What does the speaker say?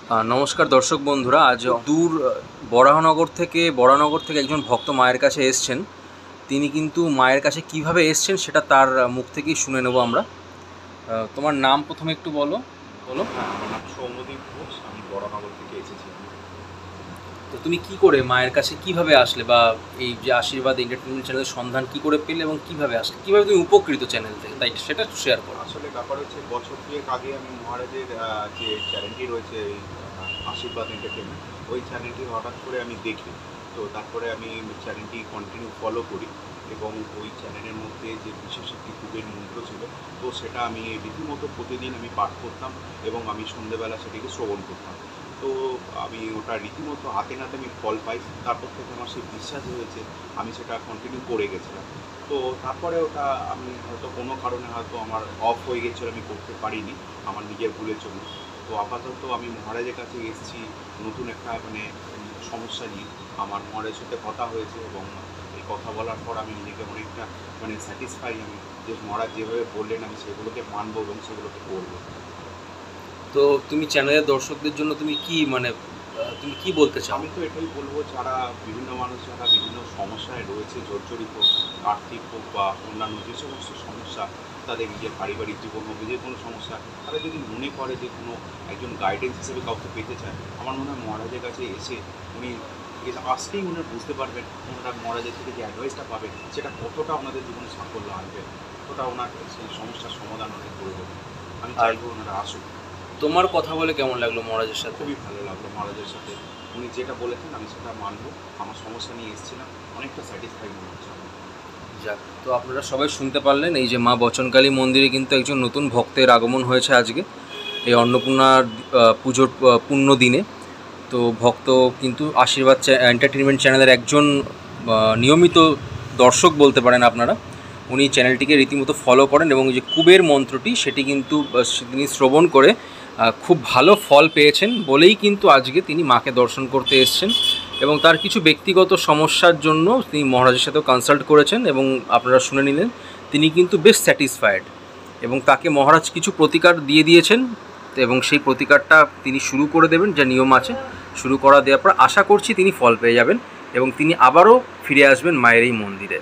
নমস্কার দর্শক বন্ধুরা, আজ দূর বরাহনগর থেকে একজন ভক্ত মায়ের কাছে এসছেন। তিনি কিন্তু মায়ের কাছে কিভাবে এসছেন সেটা তার মুখ থেকেই শুনে নেব আমরা। তোমার নাম প্রথমে একটু বলো। হ্যাঁ, আমার নাম সৌম্যদীপ ঘোষ। আমি বরাহনগর থেকে এসেছি। তো তুমি কি করে মায়ের কাছে কিভাবে আসলে, বা এই যে আশীর্বাদ এন্টারটেনমেন্ট চ্যানেলের সন্ধান কি করে পেলে এবং কিভাবে আসলে, কিভাবে তুমি উপকৃত চ্যানেল থেকে, তাই সেটা একটু শেয়ার করো। আসলে ব্যাপার হচ্ছে, বছর দুয়েক আগে আমি মহারাজের যে চ্যানেলটি রয়েছে, এই আশীর্বাদ এন্টারটেনমেন্ট, ওই চ্যানেলটি হঠাৎ করে আমি দেখি। তো তারপরে আমি চ্যানেলটি কন্টিনিউ ফলো করি এবং ওই চ্যানেলের মধ্যে যে বিশেষ একটি কুবের মন্ত্র ছিল, তো সেটা আমি রীতিমতো প্রতিদিন আমি পাঠ করতাম এবং আমি সন্ধ্যেবেলা সেটিকে শ্রবণ করতাম। তো আমি ওটা রীতিমতো হাতে নাতে আমি ফল পাই। তারপর থেকে আমার সেই বিশ্বাস হয়েছে, আমি সেটা কন্টিনিউ করে গেছিলাম। তো তারপরে ওটা আমি হয়তো কোনো কারণে হয়তো আমার অফ হয়ে গেছিলো, আমি করতে পারিনি আমার নিজের ভুলের জন্য। তো আপাতত আমি মহারাজের কাছে এসেছি নতুন একটা সমস্যা নিয়ে। আমার মহারাজের সাথে কথা হয়েছে এবং এই কথা বলার পর আমি নিজেকে অনেকটা স্যাটিসফাই আমি, যে মহারাজ যেভাবে বললেন আমি সেগুলোকে মানবো এবং সেগুলোকে করবো। তো তুমি চ্যানেলের দর্শকদের জন্য তুমি তুমি কি বলতে চাও? আমি তো এটাই বলবো, যারা বিভিন্ন মানুষ যারা বিভিন্ন সমস্যায় রয়েছে জর্জরিত, আর্থিক হোক বা অন্যান্য যে সমস্ত সমস্যা, তাদের নিজের পারিবারিক জীবন হোক, যে কোনো সমস্যা, তারা যদি মনে করে যে কোনো একজন গাইডেন্স হিসেবে কাউকে পেতে চায়, আমার মনে হয় মহারাজের কাছে এসে উনি আসলেই ওনারা বুঝতে পারবেন, ওনারা মহারাজের থেকে যে অ্যাডভাইসটা পাবেন সেটা কতটা ওনাদের জীবনে সাফল্য আনবে, কতটা ওনার সেই সমস্যার সমাধান অনেক করে দেবে। আমি চাইবো ওনারা আসুক। তোমার কথা বলে কেমন লাগলো মহারাজের সাথে? খুবই ভালো লাগলো মহারাজের সাথে। উনি যেটা বলেছেন আমি সেটা মানবো। আমার সমস্যা নিয়ে এসেছিলাম, অনেকটা স্যাটিসফাই মনে হচ্ছে আমার। যাক, তো আপনারা সবাই শুনতে পারলেন, এই যে মা বচনকালী মন্দিরে কিন্তু একজন নতুন ভক্তের আগমন হয়েছে আজকে, এই অন্নপূর্ণার পুজোর পূর্ণ দিনে। তো ভক্ত কিন্তু আশীর্বাদ এন্টারটেনমেন্ট চ্যানেলের একজন নিয়মিত দর্শক বলতে পারেন আপনারা। উনি চ্যানেলটিকে রীতিমতো ফলো করেন এবং যে কুবের মন্ত্রটি সেটি কিন্তু তিনি শ্রবণ করে খুব ভালো ফল পেয়েছেন বলেই কিন্তু আজকে তিনি মাকে দর্শন করতে এসেছেন। এবং তার কিছু ব্যক্তিগত সমস্যার জন্য তিনি মহারাজের সাথেও কনসাল্ট করেছেন এবং আপনারা শুনে নিলেন তিনি কিন্তু বেশ স্যাটিসফাইড, এবং তাকে মহারাজ কিছু প্রতিকার দিয়ে দিয়েছেন এবং সেই প্রতিকারটা তিনি শুরু করে দেবেন, যা নিয়ম আছে শুরু করা দেওয়ার পর আশা করছি তিনি ফল পেয়ে যাবেন এবং তিনি আবারও ফিরে আসবেন মায়ের এই মন্দিরে।